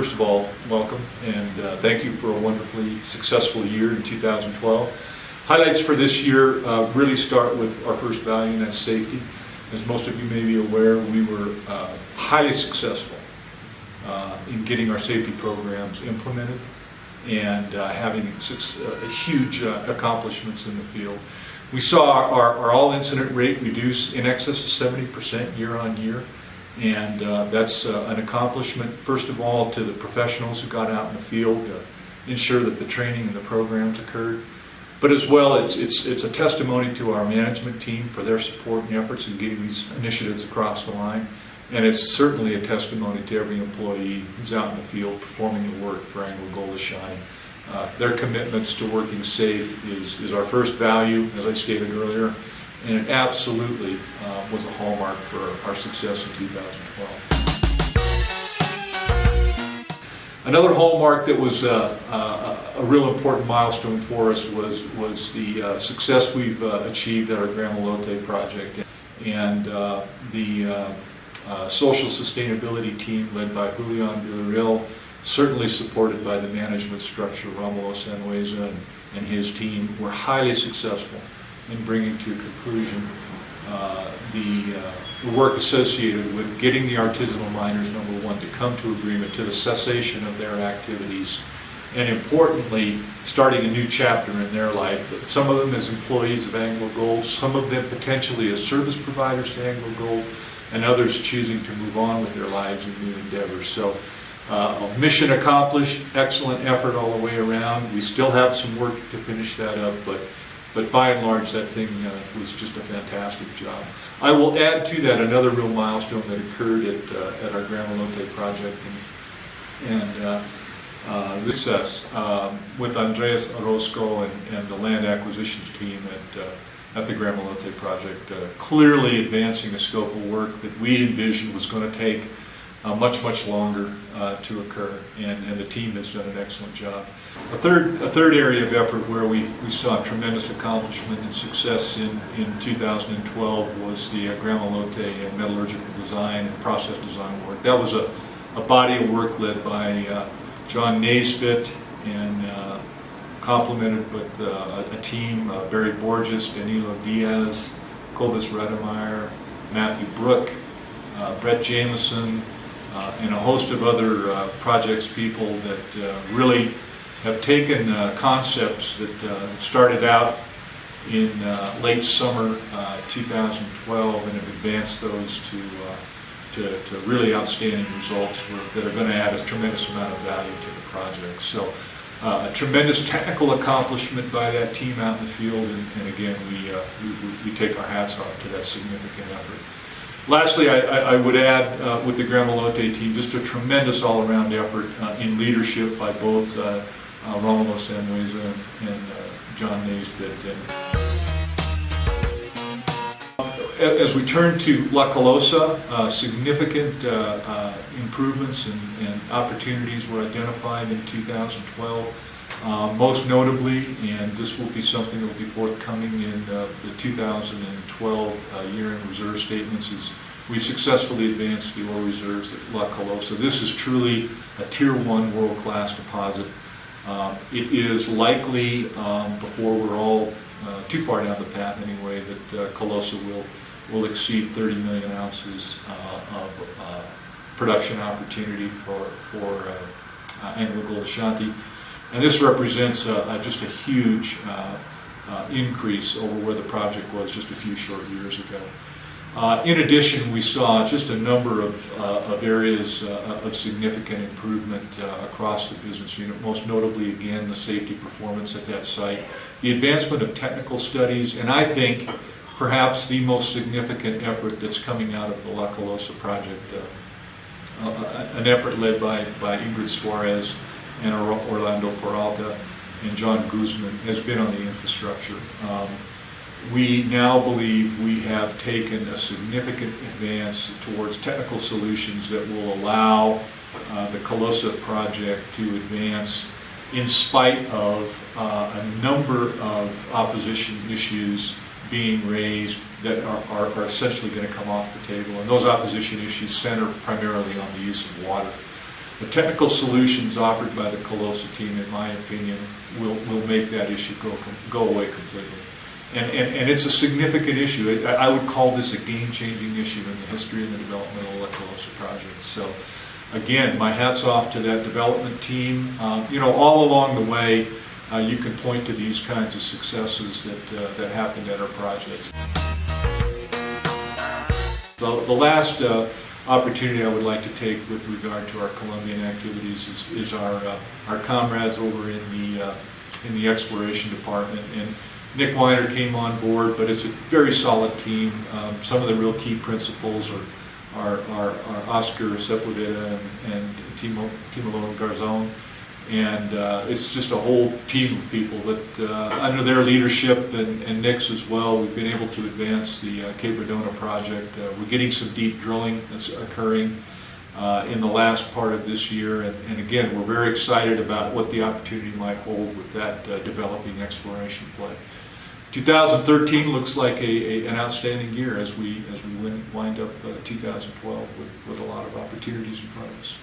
First of all, welcome and thank you for a wonderfully successful year in 2012. Highlights for this year really start with our first value, and that's safety. As most of you may be aware, we were highly successful in getting our safety programs implemented and having huge accomplishments in the field. We saw our all-incident rate reduce in excess of 70% year on year. And that's an accomplishment, first of all, to the professionals who got out in the field to ensure that the training and the programs occurred. But as well, it's a testimony to our management team for their support and efforts in getting these initiatives across the line. And it's certainly a testimony to every employee who's out in the field performing the work for AngloGold Ashanti. Their commitments to working safe is our first value, as I stated earlier. And it absolutely was a hallmark for our success in 2012. Another hallmark that was a real important milestone for us was the success we've achieved at our Gramalote project. And the social sustainability team led by Julian Villarreal, certainly supported by the management structure, Romulo Sanhueza and his team, were highly successful in bringing to conclusion the work associated with getting the artisanal miners, number one, to come to agreement to the cessation of their activities, and importantly, starting a new chapter in their life. Some of them as employees of AngloGold, some of them potentially as service providers to AngloGold, and others choosing to move on with their lives in new endeavors. So, mission accomplished, excellent effort all the way around. We still have some work to finish that up, but by and large, that thing was just a fantastic job. I will add to that another real milestone that occurred at our Gramalote project, and success with Andres Orozco and the land acquisitions team at the Gramalote project, clearly advancing a scope of work that we envisioned was going to take much longer to occur, and the team has done an excellent job. A third area of effort where we saw tremendous accomplishment and success in 2012 was the Gramalote and metallurgical design and process design work. That was a body of work led by John Naisbitt and complemented with a team, Barry Borges, Danilo Diaz, Cobus Redemeyer, Matthew Brook, Brett Jameson, and a host of other projects people that really have taken concepts that started out in late summer 2012 and have advanced those to really outstanding results that are going to add a tremendous amount of value to the project. So a tremendous technical accomplishment by that team out in the field, and again, we take our hats off to that significant effort. Lastly, I would add with the Gramalote team just a tremendous all-around effort in leadership by both Romulo Sanhueza and John Naisbitt. As we turn to La Colosa, significant improvements and opportunities were identified in 2012. Most notably, and this will be something that will be forthcoming in the 2012 year-end reserve statements, is we successfully advanced the ore reserves at La Colosa. This is truly a Tier 1 world-class deposit. It is likely, before we're all too far down the path anyway, that Colosa will exceed 30 million ounces of production opportunity for AngloGold Ashanti. And this represents just a huge increase over where the project was just a few short years ago. In addition, we saw just a number of areas of significant improvement across the business unit, most notably, again, the safety performance at that site, the advancement of technical studies, and I think perhaps the most significant effort that's coming out of the La Colosa project, an effort led by Ingrid Suarez and Orlando Peralta and John Guzman, has been on the infrastructure. We now believe we have taken a significant advance towards technical solutions that will allow the Colosa project to advance in spite of a number of opposition issues being raised that are essentially going to come off the table. And those opposition issues center primarily on the use of water. The technical solutions offered by the Colosa team, in my opinion, will make that issue go away completely. And it's a significant issue. I would call this a game-changing issue in the history and the development of the Colosa project. So again, my hat's off to that development team. All along the way, you can point to these kinds of successes that happened at our projects. So the last opportunity I would like to take with regard to our Colombian activities is our comrades over in the exploration department. And Nick Weiner came on board, but it's a very solid team. Some of the real key principals are Oscar Sepulveda and Timo Garzón. And it's just a whole team of people that under their leadership and Nick's as well, we've been able to advance the Quebradona project. We're getting some deep drilling that's occurring in the last part of this year, and again, we're very excited about what the opportunity might hold with that developing exploration play. 2013 looks like an outstanding year as we wind up 2012 with a lot of opportunities in front of us.